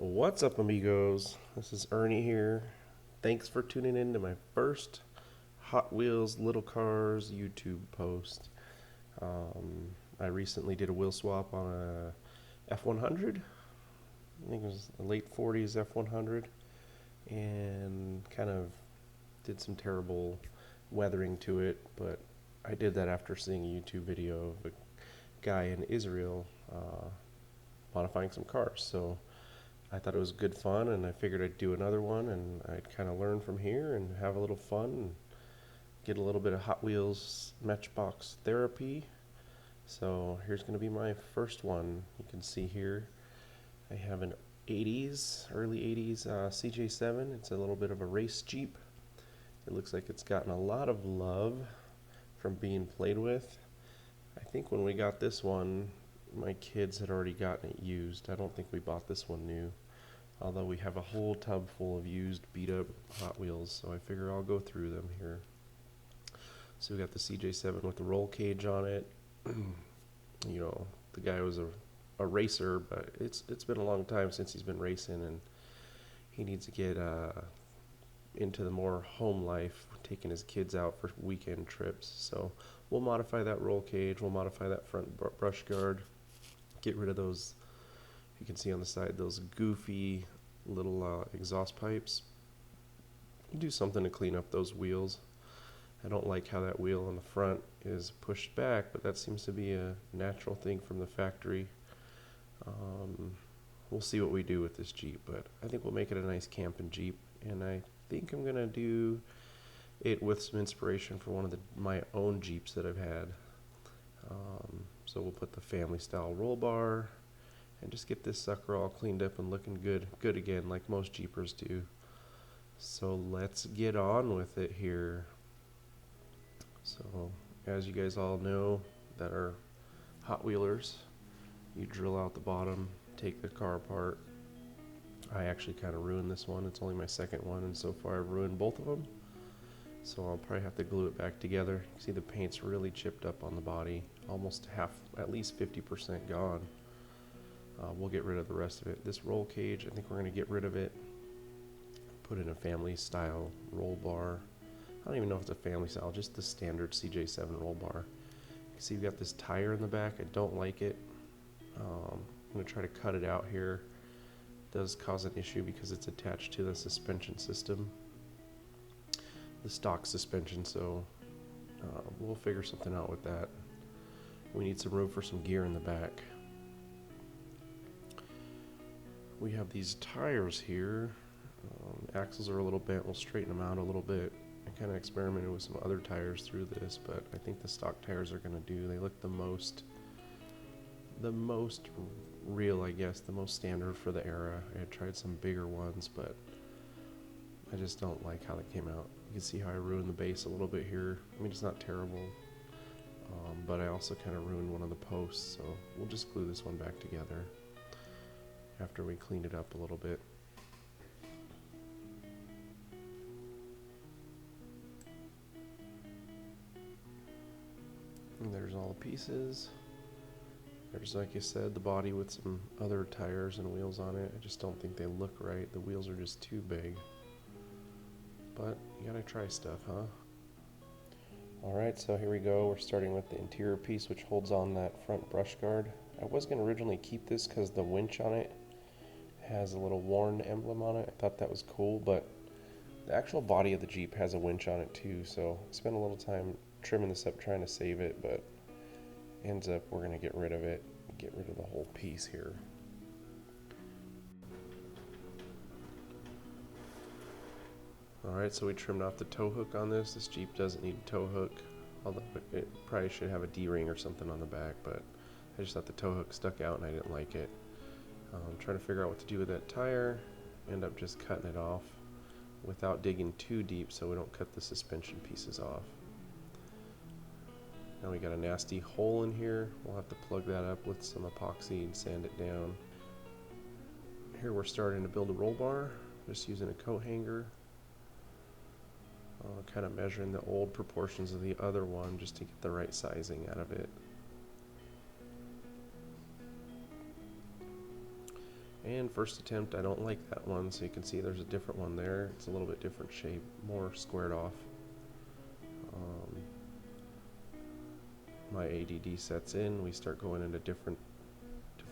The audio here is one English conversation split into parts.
What's up, amigos? This is Ernie here. Thanks for tuning in to my first Hot Wheels Little Cars YouTube post. I recently did a wheel swap on a F100. I think it was a late 40s F100, and kind of did some terrible weathering to it, but I did that after seeing a YouTube video of a guy in Israel modifying some cars. So I thought it was good fun, and I figured I'd do another one, and I'd kind of learn from here and have a little fun and get a little bit of Hot Wheels Matchbox therapy. So here's going to be my first one. You can see here I have an early 80s CJ7. It's a little bit of a race Jeep. It looks like it's gotten a lot of love from being played with. I think when we got this one, my kids had already gotten it used. I don't think we bought this one new, although we have a whole tub full of used beat up Hot Wheels, so I figure I'll go through them here. So we got the CJ7 with the roll cage on it. You know, the guy was a racer, but it's been a long time since he's been racing, and he needs to get into the more home life, taking his kids out for weekend trips. So we'll modify that roll cage, we'll modify that front brush guard, get rid of those, you can see on the side, those goofy little exhaust pipes. Do something to clean up those wheels. I don't like how that wheel on the front is pushed back, but that seems to be a natural thing from the factory. We'll see what we do with this Jeep, but I think we'll make it a nice camping Jeep, and I think I'm gonna do it with some inspiration for one of my own Jeeps that I've had. So we'll put the family style roll bar and just get this sucker all cleaned up and looking good again, like most Jeepers do. So let's get on with it here. So as you guys all know that are Hot Wheelers, you drill out the bottom, take the car apart. I actually kind of ruined this one. It's only my second one, and so far I've ruined both of them. So I'll probably have to glue it back together. You can see the paint's really chipped up on the body, almost half, at least 50% gone. We'll get rid of the rest of it. This roll cage, I think we're going to get rid of it. Put in a family style roll bar. I don't even know if it's a family style, just the standard CJ7 roll bar. You can see we've got this tire in the back. I don't like it. I'm going to try to cut it out here. It does cause an issue because it's attached to the suspension system, the stock suspension, so we'll figure something out with that. We need some room for some gear in the back. We have these tires here. Axles are a little bent. We'll straighten them out a little bit. I kind of experimented with some other tires through this, but I think the stock tires are going to do. They look the most real, I guess, the most standard for the era. I had tried some bigger ones, but I just don't like how they came out. You can see how I ruined the base a little bit here. I mean, it's not terrible, but I also kind of ruined one of the posts, so we'll just glue this one back together after we clean it up a little bit. And there's all the pieces. There's, like I said, the body with some other tires and wheels on it. I just don't think they look right. The wheels are just too big. But you gotta try stuff, huh? Alright, so here we go. We're starting with the interior piece, which holds on that front brush guard. I was going to originally keep this because the winch on it has a little Warn emblem on it. I thought that was cool, but the actual body of the Jeep has a winch on it too, so I spent a little time trimming this up trying to save it, but ends up we're going to get rid of it, get rid of the whole piece here. Alright, so we trimmed off the tow hook on this. This Jeep doesn't need a tow hook, although it probably should have a D-ring or something on the back, but I just thought the tow hook stuck out and I didn't like it. I'm trying to figure out what to do with that tire. End up just cutting it off without digging too deep so we don't cut the suspension pieces off. Now we got a nasty hole in here. We'll have to plug that up with some epoxy and sand it down. Here we're starting to build a roll bar, just using a coat hanger. Kind of measuring the old proportions of the other one just to get the right sizing out of it. And first attempt, I don't like that one, so you can see there's a different one there. It's a little bit different shape, more squared off. My ADD sets in. We start going into different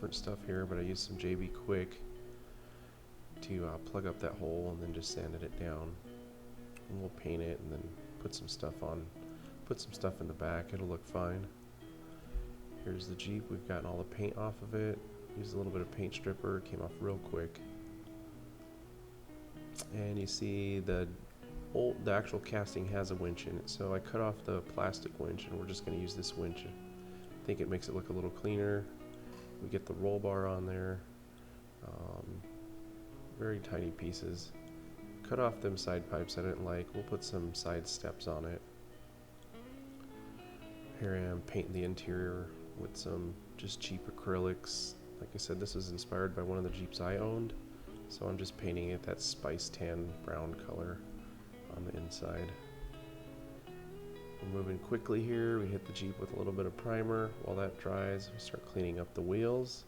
stuff here, but I use some JB Quick to plug up that hole and then just sanded it down. And we'll paint it and then put some stuff on, put some stuff in the back. It'll look fine. Here's the Jeep. We've gotten all the paint off of it. Used a little bit of paint stripper. Came off real quick. And you see the actual casting has a winch in it, so I cut off the plastic winch and we're just going to use this winch. I think it makes it look a little cleaner. We get the roll bar on there, very tiny pieces. Cut off them side pipes I didn't like. We'll put some side steps on it. Here I am painting the interior with some just cheap acrylics. Like I said, this was inspired by one of the Jeeps I owned, so I'm just painting it that spice tan brown color on the inside. We're moving quickly here. We hit the Jeep with a little bit of primer. While that dries, we start cleaning up the wheels.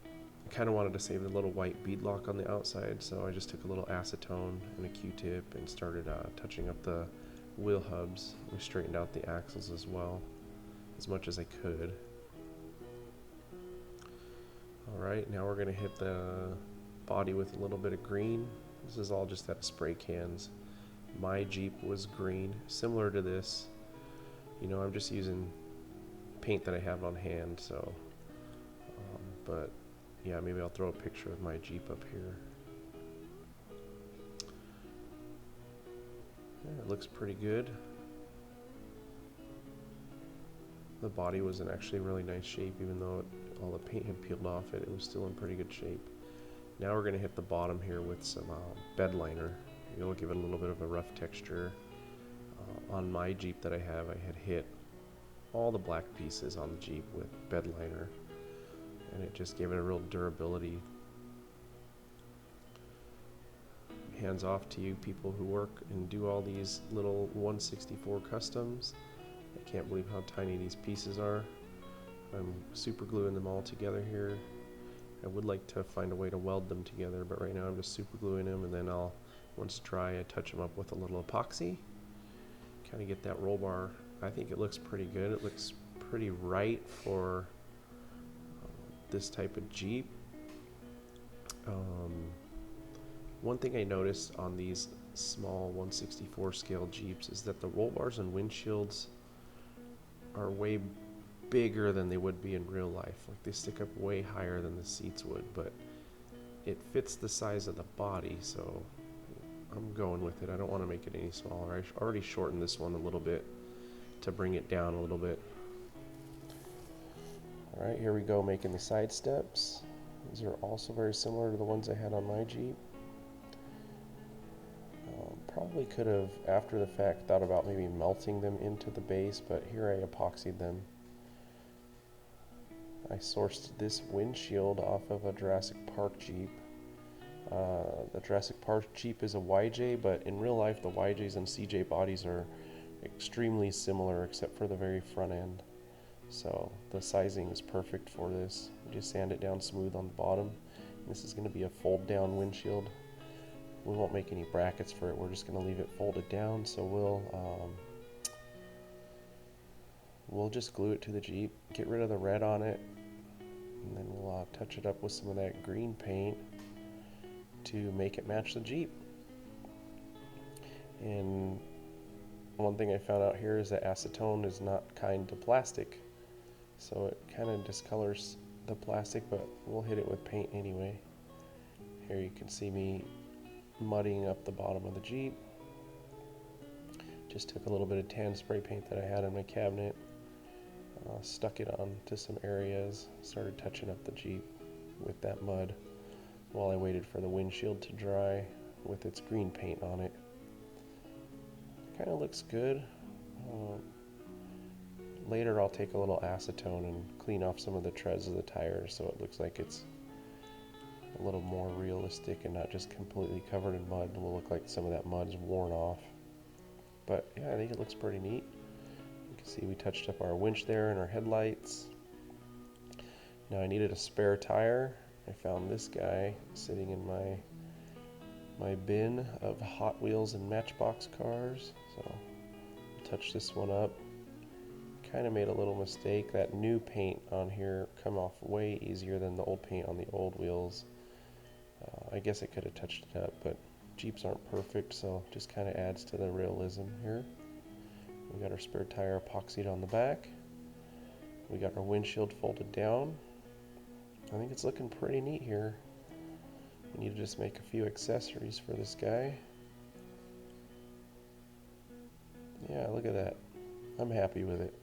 I kind of wanted to save the little white beadlock on the outside, so I just took a little acetone and a Q-tip and started touching up the wheel hubs. We straightened out the axles as well, as much as I could. Alright, now we're going to hit the body with a little bit of green. This is all just out of spray cans. My Jeep was green, similar to this. You know, I'm just using paint that I have on hand, so but yeah, maybe I'll throw a picture of my Jeep up here. Yeah, it looks pretty good. The body was in actually really nice shape, even though all the paint had peeled off it. It was still in pretty good shape. Now we're going to hit the bottom here with some bed liner. It'll give it a little bit of a rough texture. On my Jeep that I have, I had hit all the black pieces on the Jeep with bed liner, and it just gave it a real durability. Hands off to you people who work and do all these little 1/64 customs. I can't believe how tiny these pieces are. I'm super gluing them all together here. I would like to find a way to weld them together, but right now I'm just super gluing them, and then I'll, once dry, I touch them up with a little epoxy. Kind of get that roll bar. I think it looks pretty good. It looks pretty right for this type of Jeep. One thing I noticed on these small 1/64 scale Jeeps is that the roll bars and windshields are way bigger than they would be in real life. Like, they stick up way higher than the seats would, but it fits the size of the body, so I'm going with it. I don't want to make it any smaller. I already shortened this one a little bit to bring it down a little bit. Alright, here we go, making the side steps. These are also very similar to the ones I had on my Jeep. Probably could have, after the fact, thought about maybe melting them into the base, but here I epoxied them. I sourced this windshield off of a Jurassic Park Jeep. The Jurassic Park Jeep is a YJ, but in real life the YJs and CJ bodies are extremely similar except for the very front end. So the sizing is perfect for this. You just sand it down smooth on the bottom. This is going to be a fold down windshield. We won't make any brackets for it. We're just going to leave it folded down. So we'll just glue it to the Jeep, get rid of the red on it, and then we'll touch it up with some of that green paint to make it match the Jeep. And one thing I found out here is that acetone is not kind to plastic, so it kind of discolors the plastic, but we'll hit it with paint anyway. Here you can see me muddying up the bottom of the Jeep. Just took a little bit of tan spray paint that I had in my cabinet, stuck it on to some areas, started touching up the Jeep with that mud while I waited for the windshield to dry with its green paint on it. Kind of looks good. Later I'll take a little acetone and clean off some of the treads of the tires so it looks like it's a little more realistic and not just completely covered in mud. It will look like some of that mud's worn off. But yeah, I think it looks pretty neat. You can see we touched up our winch there and our headlights. Now I needed a spare tire, I found this guy sitting in my bin of Hot Wheels and Matchbox cars. So touch this one up. Kind of made a little mistake. That new paint on here come off way easier than the old paint on the old wheels. I guess I could have touched it up, but Jeeps aren't perfect, so just kind of adds to the realism here. We got our spare tire epoxied on the back. We got our windshield folded down. I think it's looking pretty neat here. We need to just make a few accessories for this guy. Yeah, look at that. I'm happy with it.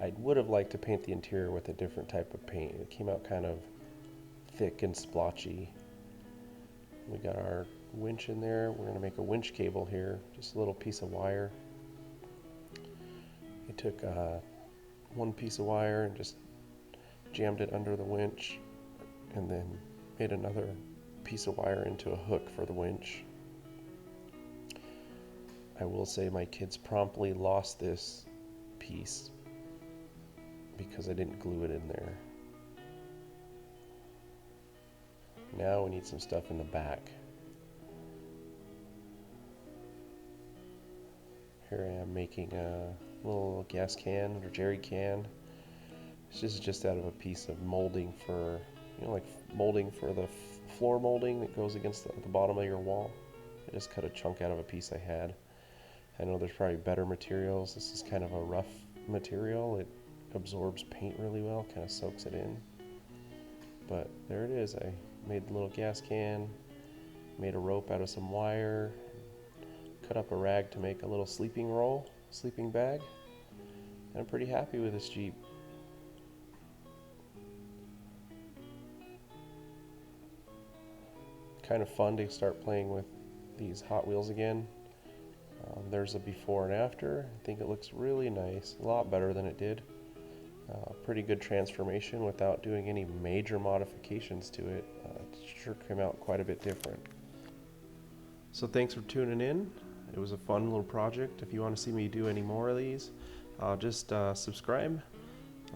I would have liked to paint the interior with a different type of paint. It came out kind of thick and splotchy. We got our winch in there. We're going to make a winch cable here, just a little piece of wire. I took one piece of wire and just jammed it under the winch, and then made another piece of wire into a hook for the winch. I will say my kids promptly lost this piece because I didn't glue it in there. Now we need some stuff in the back. Here I am making a little gas can or jerry can. This is just out of a piece of molding for, like molding for the floor molding that goes against the bottom of your wall. I just cut a chunk out of a piece I had. I know there's probably better materials. This is kind of a rough material. It absorbs paint really well, kind of soaks it in. But there it is. I made the little gas can, made a rope out of some wire, cut up a rag to make a little sleeping roll, sleeping bag. And I'm pretty happy with this Jeep. Kind of fun to start playing with these Hot Wheels again. There's a before and after. I think it looks really nice, a lot better than it did. Pretty good transformation without doing any major modifications to it. It sure came out quite a bit different. So thanks for tuning in. It was a fun little project. If you want to see me do any more of these, just subscribe,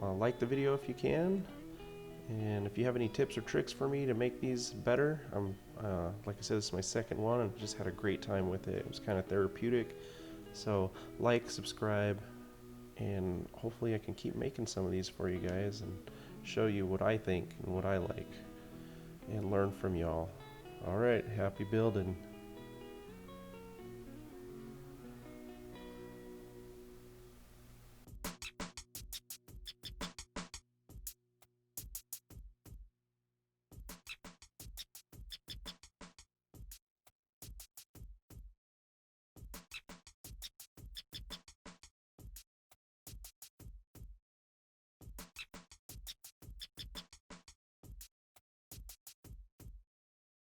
like the video if you can, and if you have any tips or tricks for me to make these better, like I said, this is my second one and just had a great time with it. It was kind of therapeutic. So like, subscribe, and hopefully I can keep making some of these for you guys and show you what I think and what I like and learn from y'all. Alright, happy building.